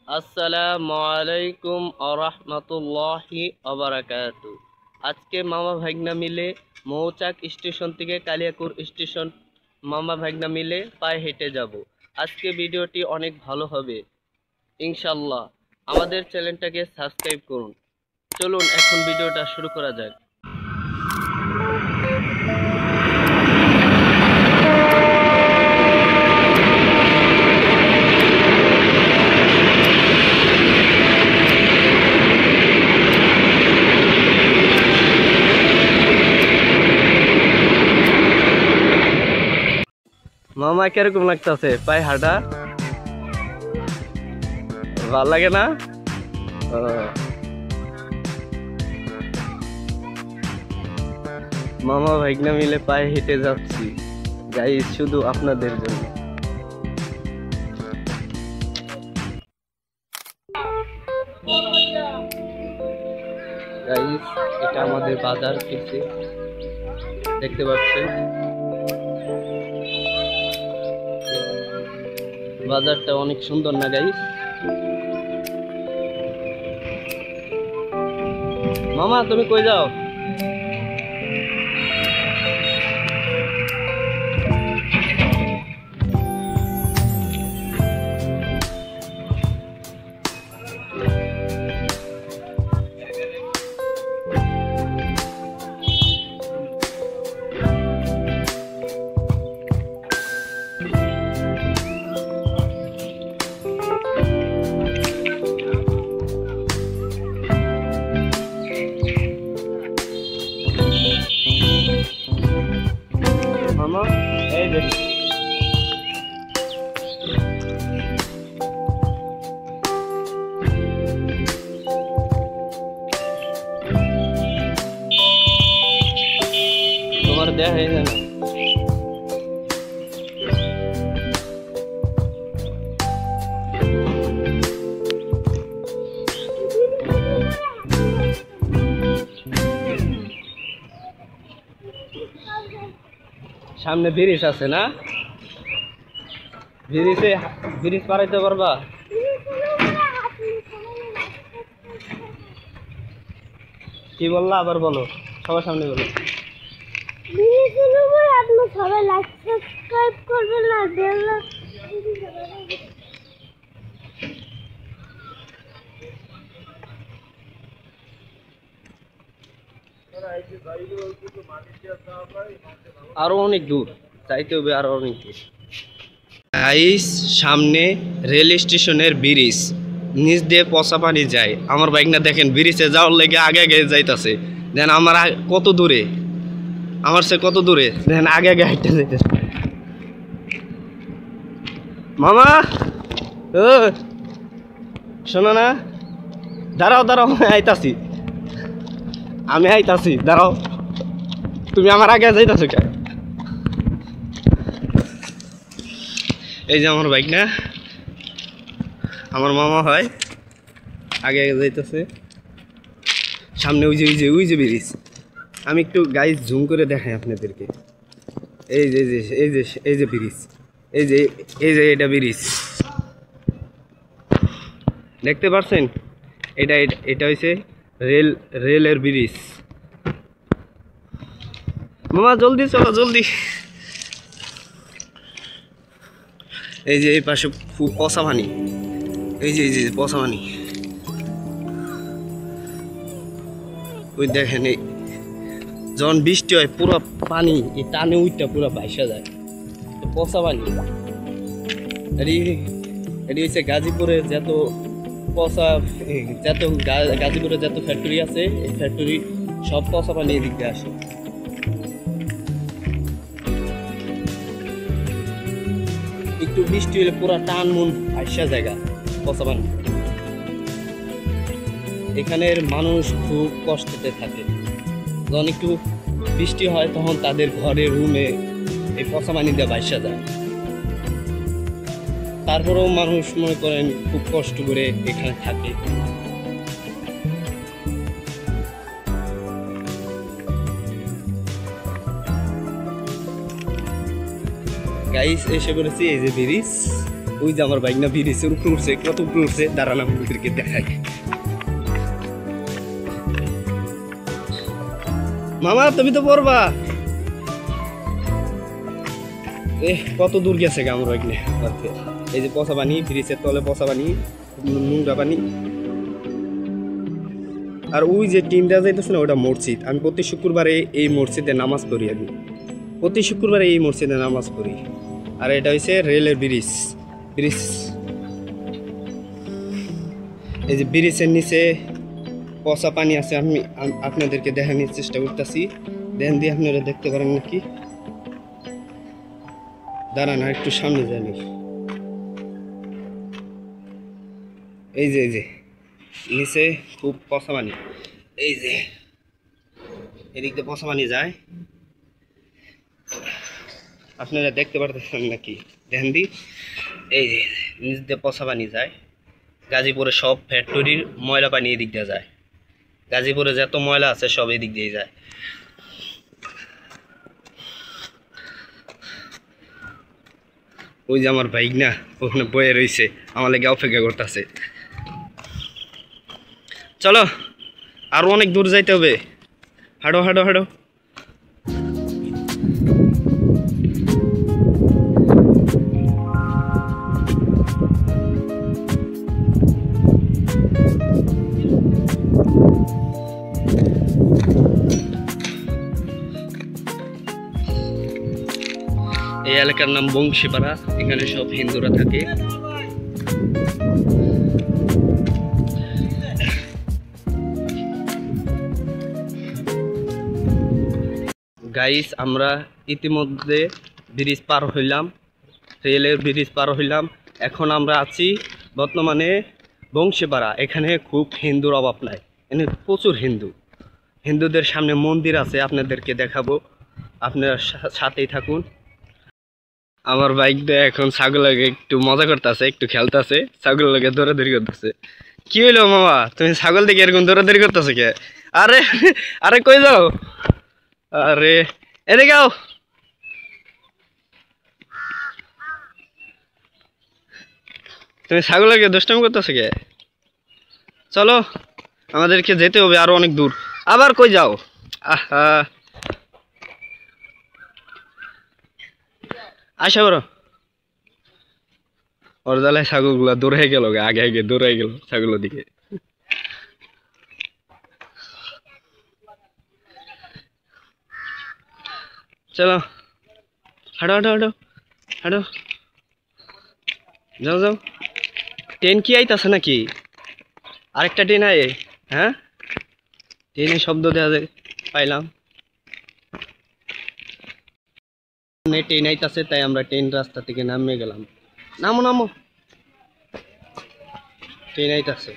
আসসালামু আলাইকুম আরহামতুল্লাহি আবরাকাতু। আজকে মামা ভাগনা মিলে মৌচাক স্টেশন থেকে কালিয়াকুর স্টেশন মামা ভাগনা মিলে পায়ে হেঁটে যাব। আজকে ভিডিওটি অনেক ভালো হবে ইনশাল্লাহ। আমাদের চ্যানেলটাকে সাবস্ক্রাইব করুন। চলুন এখন ভিডিওটা শুরু করা যাক। মামা কিরকম লাগতেছে পায়ে হাঁটা? ভাল লাগে না? মামা ভাইগনা মিলে পায়ে হেঁটে যাচ্ছি গাইস, শুধু আপনাদের জন্য। গাইস, এটা আমাদের বাজার থেকে দেখতে পাচ্ছেন। বাজারটা অনেক সুন্দর না গাইস? মামা তুমি কই যাও? মামা এই দেখ, তোমার দেখা যায় না। সামনে ব্রিজ আছে না? ব্রিজ পারাইতে পারবা? কি বললা আবার বলো, সবার সামনে বলো। সবাই লাইক সাবস্ক্রাইব করবেন না, আরো অনেক দূর চাইতে হবে, আরো অনেক দূর। গাইস, সামনে রেল স্টেশনের ব্রিজ, নিচ দিয়ে পচা পানি যায়। আমার বাইক না দেখেন ব্রিজে যাওয়ার লেগে আগে আগে যাইতাছে। দেন আমার কত দূরে, আমার সে কত দূরে দেখেন, আগে আগে হাইটে যাইতেছে। মামা ও শোনো না, দাঁড়াও দাঁড়াও, আইতাছি আমি, আইতাছি দাঁড়াও। তুমি আমার আগে যাইতাছো কে? এই যে আমার বাইক না, আমার মামা হয়, আগে আগে যাইতেছে। সামনে ওই যে ব্রিজ। আমি একটু গাইস জুম করে দেখাই আপনাদেরকে। এই যে এই যে ব্রিজ, এই যে এটা ব্রিজ দেখতে পাচ্ছেন? এটা হইছে রেলের ব্রিজ। মামা জলদি চলো জলদি। এই যে এই পাশে পচা পানি, এই যে পচা পানি। ওই দেখেন, এই যখন বৃষ্টি হয় পুরো পানি এই টানে উইটা পুরো ভাইসা যায়, পচা পানি। এটি হচ্ছে গাজীপুরে যত পচা, গাজীপুরে যত ফ্যাক্টরি আছে, এই ফ্যাক্টরি সব পচা পানি এদিক দিয়ে আসে। একটু বৃষ্টি হলে পুরা টান মন ভাইসা জায়গা পচা পানি। এখানের মানুষ খুব কষ্টতে থাকে। যখন একটু বৃষ্টি হয় তখন তাদের ঘরের রুমে এই পচা পানি দিয়ে ভাইসা যায়। তারপরেও মানুষ মনে করেন খুব কষ্ট করে এখানে থাকে। গাইস এসে পড়েছি এই যে ব্রিজ। ওই যে আমার বাইক না ব্রিজের উপরে উঠছে, কত উপরে উঠছে, দাঁড়ান আপনাদেরকে দেখাই। মামা তুমি তো পড়বা, কত দূর গেছে গা আমার বাইক নিয়ে। এই যে পচা পানি, ব্রিজের তলে পচা পানি, নোংরা পানি। আর ওই যে টিনটা যাইতেছে না, ওটা মসজিদ। আমি প্রতি শুক্রবারে এই মসজিদে নামাজ পড়ি, আমি প্রতি শুক্রবারে এই মসজিদে নামাজ পড়ি। আর এটা হচ্ছে রেলের ব্রিজ। ব্রিজ, এই যে ব্রিজের নিচে পচা পানি আছে। আমি আপনাদেরকে দেখানোর চেষ্টা করতেছি, দেখেন দিয়ে আপনারা দেখতে পারেন নাকি। দাঁড়ান আর একটু সামনে যান। এই যে নিচে খুব পচা পানি, এই যে এদিক দিয়ে পচা পানি যায়, আপনারা দেখতে পারতেছেন নাকি? দেখেন দি, এই যে নিচ দিয়ে পচা পানি যায়। গাজীপুরে সব ফ্যাক্টরির ময়লা পানি এদিক দিয়ে যায়। গাজীপুরে যত ময়লা আছে সব এদিক দিয়ে যায়। ওই যে আমার বাইক না ওখানে বয়ে রয়েছে, আমার লেগে অপেক্ষা করতেছে। চলো আরো অনেক দূর যাইতে হবে, হাঁটো হাঁটো হাঁটো। এই এলাকার নাম বংশীপাড়া, এখানে সব হিন্দুরা থাকে। গাইস আমরা ইতিমধ্যে ব্রিজ পার হইলাম, রেলের ব্রিজ পার হইলাম। এখন আমরা আছি বর্তমানে বংশীপাড়া। এখানে খুব হিন্দুর অভাব নাই, এখানে প্রচুর হিন্দুদের সামনে মন্দির আছে, আপনাদেরকে দেখাবো, আপনারা সাথেই থাকুন। আমার বাইকটা এখন ছাগল লাগে একটু মজা করতেছে, একটু খেলতেছে, ছাগল লাগে দৌড়াদৌড়ি করতেছে। কি হইলো মামা, তুমি ছাগল দেখে এরকম দৌড়াদৌড়ি করতেছো কে? আরে আরে কই যাও? আরে এদিকে আও। তুমি ছাগল লাগে দুষ্টামি করতেছো কে? চলো আমাদেরকে যেতে হবে আরো অনেক দূর। আবার কই যাও? আহা আসা বড় ওর জ্বালায় ছাগলগুলা দৌড়ে গেল, আগে আগে দৌড়ে গেল ছাগলের দিকে। চলো হাঁটো হাঁটো হাঁটো হাঁটো, যাও যাও। ট্রেন কি আইতাছে নাকি? আরেকটা ট্রেন আয়ে? হ্যাঁ ট্রেনের শব্দ দেওয়া যায় পাইলাম, ট্রেন আইতাছে, তাই আমরা ট্রেন রাস্তা থেকে নামে গেলাম। নামো নামো, ট্রেন আইতাছে।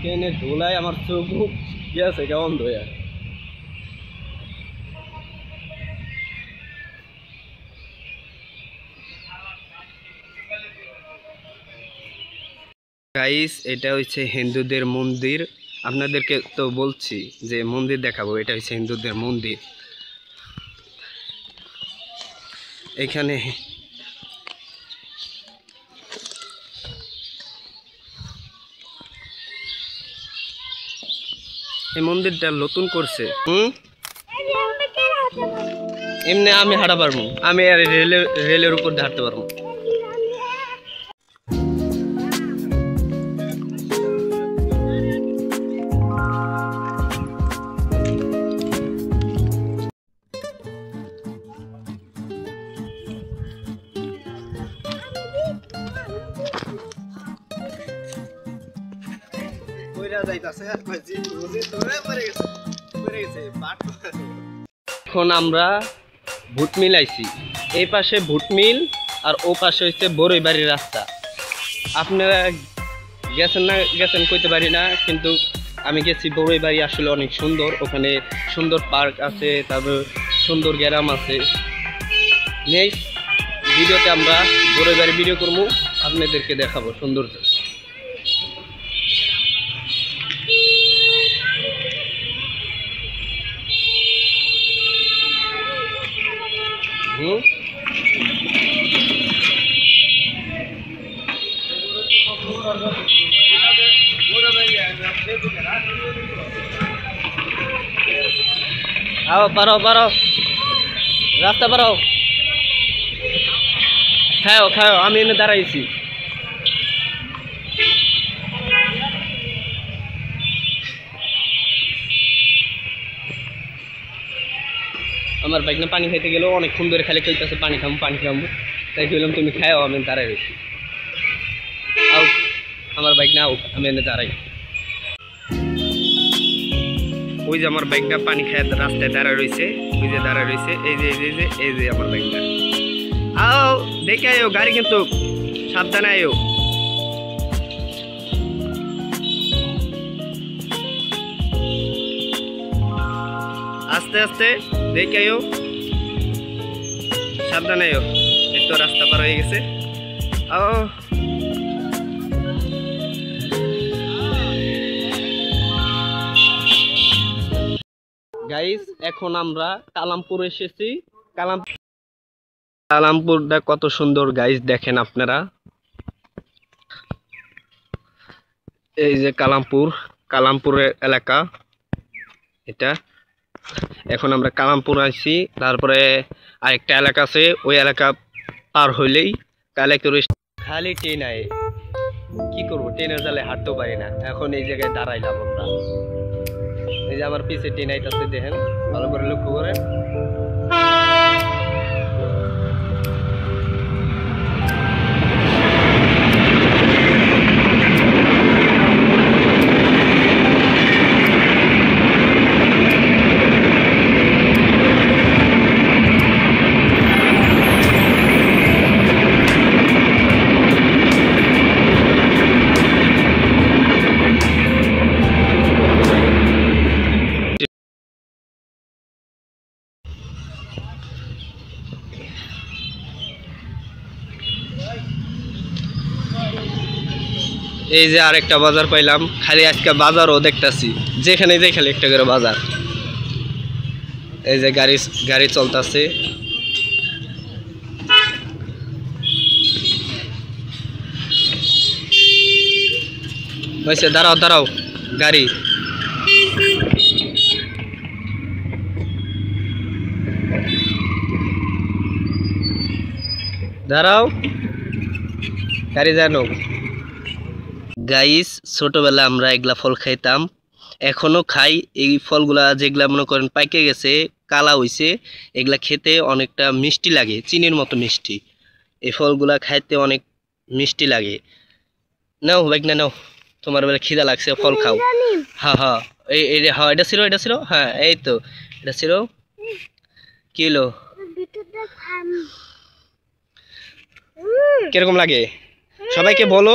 ট্রেনের ধুলায় আমার চোখ গেছে কেমন ধোয়া। গাইস এটা হচ্ছে হিন্দুদের মন্দির, আপনাদেরকে তো বলছি যে মন্দির দেখাবো, এটা হচ্ছে হিন্দুদের মন্দির। এখানে এই মন্দিরটা নতুন করছে। এমনি আমি হাঁটা পারবো, আমি আর রেলের উপর দিয়ে হাঁটতে পারবো। এখন আমরা ভুট মিল আইছি, এই পাশে ভুট মিল আর ও পাশে হচ্ছে বড়ই বাড়ির রাস্তা। আপনারা গেছেন না গেছেন কইতে পারি না, কিন্তু আমি গেছি বড়ই বাড়ি, আসলে অনেক সুন্দর। ওখানে সুন্দর পার্ক আছে, তারপর সুন্দর গ্রাম আছে। নেক্সট ভিডিওতে আমরা বড়ই বাড়ি ভিডিও করবো, আপনাদেরকে দেখাবো সৌন্দর্য। आओ पारो पारो रास्ता पारो खाओ खाओ আমি এনে দাঁড়াইছি। আমার বাইক না পানি খাইতে গেলেও অনেকক্ষণ ধরে খালি কইতাছে পানি খামু পানি খামু, তাই কইলাম তুমি খাও, আমি দাঁড়াই রয়েছি। আও আমার বাইক না, আমি এনে দাঁড়াই। ওই যে আমার বাইকটা পানি খায় রাস্তায় দাঁড়ায় রয়েছে, ওই যে দাঁড়ায় রয়েছে, এই যে এই যে এই যে আমার বাইকটা। আও দেখে আয়ো, গাড়ি কিন্তু সাবধানে আয়ো। আস্তে আস্তে দেখে আয়ো, সাবধানে আয়ো। এই তো রাস্তা পার হয়ে গেছে। আও গাইস, এখন আমরা কালামপুর এসেছি। কালামপুরটা কত সুন্দর গাইস, দেখেন আপনারা। এই যে কালামপুরের এলাকা এটা। এখন আমরা কালামপুর আসছি, তারপরে আরেকটা এলাকা আছে, ওই এলাকা পার হইলেই কালামপুর। খালি ট্রেন আয়, কি করবো, ট্রেনের জালে হাঁটতেও পারি না। এখন এই জায়গায় দাঁড়াইলাম আমরা। এই যে আমার পিছে ট্রেন আইতাছে, দেখেন ভালো করে লক্ষ্য করেন। এই যে আরেকটা বাজার পাইলাম, খালি আজকে বাজারও দেখতেছি, যেখানে যাই খালি একটা করে বাজার। এই যে গাড়ি চলতেছে। হয়েছে, দাঁড়াও দাঁড়াও গাড়ি। দাঁড়াও গাড়ি, জানো গাইস, ছোটবেলা আমরা এগুলা ফল খাইতাম, এখনো খাই। এই ফলগুলা যেগুলা মনে করেন পাইকে গেছে, কালা হইছে, এগুলা খেতে অনেকটা মিষ্টি লাগে, চিনির মতো মিষ্টি। এই ফলগুলা খাইতে অনেক মিষ্টি লাগে। নাও বাইক না নাও, তোমার বেলা খিদা লাগছে, ফল খাও। হ্যাঁ হ্যাঁ, হ্যাঁ এটা ছিল হ্যাঁ, এই তো এটা ছিল। কি হলো, কিরকম লাগে সবাইকে বলো।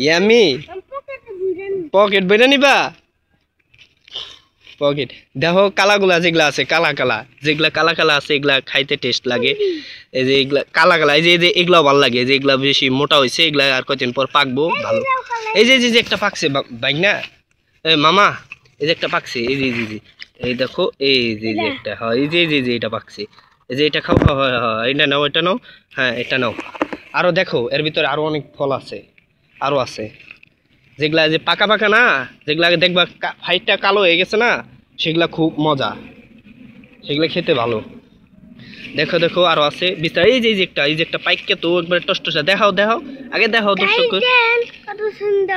ইয়ামি, পকেট বইটা নিবা? পকেট দেখো, কালাগুলা যেগুলা আছে, যেগুলা কালা আছে, এগুলা খাইতে টেস্ট লাগে। এই যে এগুলা কালা, এই যে এগুলাও ভালো লাগে, যে এগুলা বেশি মোটা হয়েছে, এগুলা আর কতদিন পর পাকবো ভালো। এই যে একটা পাকছে বাইক না, মামা, এই যে একটা পাকছে, এই যে এই দেখো, এই যে একটা, হয় এই যে এটা পাকছে, এই যে এটা খাও, এটা নাও, এটা নাও, হ্যাঁ এটা নাও। আরো দেখো, এর ভিতরে আরো অনেক ফল আছে, আরো আছে যেগুলা যে পাকা না, যেগুলা দেখবা ফাইটটা কালো হয়ে গেছে না, সেগুলা খুব মজা, সেগুলা খেতে ভালো। দেখো দেখো আরো আছে বিস্তার। এই যে একটা পাইককে তো একবার টসটসা, দেখাও আগে দেখাও দর্শক,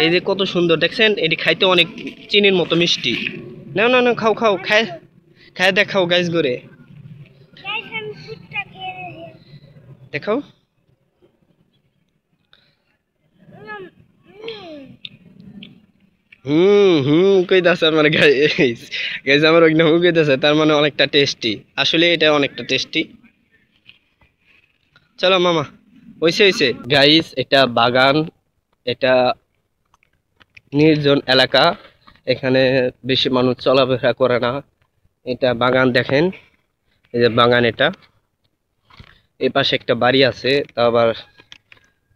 এই যে কত সুন্দর দেখছেন। এটি খাইতে অনেক চিনির মতো মিষ্টি। না খাও খায় দেখাও গাইস করে, দেখাও। কইতাছে আমার গাইস, আমার ওইখানে কইতাছে, তার মানে অনেকটা টেস্টি। আসলে এটা অনেকটা টেস্টি। চলো মামা, হইছে গাইস, এটা বাগান, এটা নির্জন এলাকা, এখানে বেশি মানুষ চলাফেরা করে না। এটা বাগান দেখেন, এই যে বাগান, এটা এই পাশে একটা বাড়ি আছে, তা আবার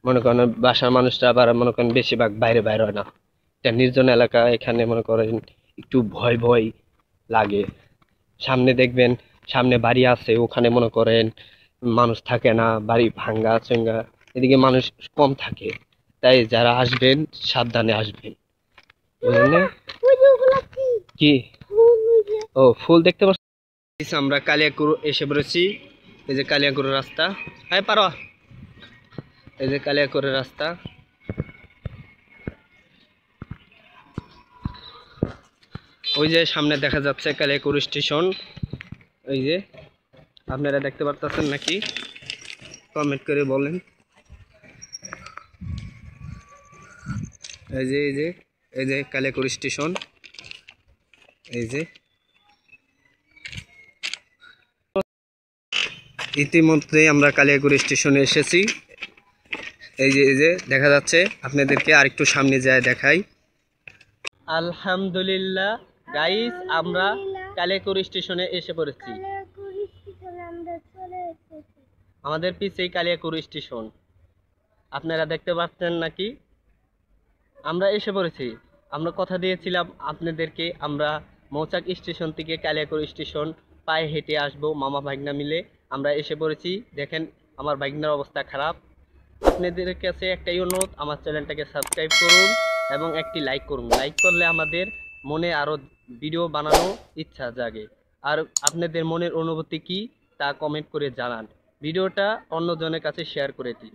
মনে করেন বাসার মানুষরা আবার মনে করেন বেশিরভাগ বাইরে বাইরে হয় না। এটা নির্জন এলাকা, এখানে মনে করেন একটু ভয় ভয় লাগে। সামনে দেখবেন, সামনে বাড়ি আছে, ওখানে মনে করেন মানুষ থাকে না, বাড়ি ভাঙ্গা চঙ্গা, এদিকে মানুষ কম থাকে। তাই যারা আসবেন সাবধানে আসবেন, বুঝলেন? ওই যে ওগুলা কি? কি? ফুল ওই যে। ও ফুল দেখতে পাচ্ছি। আমরা কালিয়াকুর এসে পড়েছি। এই যে কালিয়াকুরের রাস্তা, হ্যাঁ পারো, এই যে কালিয়াকুরের রাস্তা। ওই যে সামনে দেখা যাচ্ছে কালিয়াকুর স্টেশন। ওই যে আপনারা দেখতে পারতেছেন নাকি? কমেন্ট করে বলেন। এই যে এই যে এই যে কালিয়াকুর স্টেশন, এই যে ইতিমধ্যে আমরা কালিয়াকুর স্টেশনে এসেছি। এই যে দেখা যাচ্ছে, আপনাদেরকে আরেকটু সামনে যায় দেখাই। আলহামদুলিল্লাহ গাইস, আমরা কালিয়াকুর স্টেশনে এসে পড়েছি। কালিয়াকুর স্টেশনে আমরা চলে এসেছি। আমাদের পিছেই কালিয়াকুর স্টেশন, আপনারা দেখতে পাচ্ছেন নাকি? আমরা এসে পড়েছি। আমরা কথা দিয়েছিলাম আপনাদেরকে, আমরা মৌচাক স্টেশন থেকে কালিয়াকুর স্টেশন পায়ে হেঁটে আসবো মামা ভাগনা মিলে। আমরা এসে পড়েছি। দেখেন আমার ভাগনার অবস্থা খারাপ। আপনাদের কাছে একটাই অনুরোধ, আমার চ্যানেলটাকে সাবস্ক্রাইব করুন এবং একটি লাইক করুন। লাইক করলে আমাদের মনে আরও ভিডিও বানানোর ইচ্ছা জাগে। আর আপনাদের মনের অনুভূতি কি তা কমেন্ট করে জানান। ভিডিওটা অন্যজনের কাছে শেয়ার করে দিন।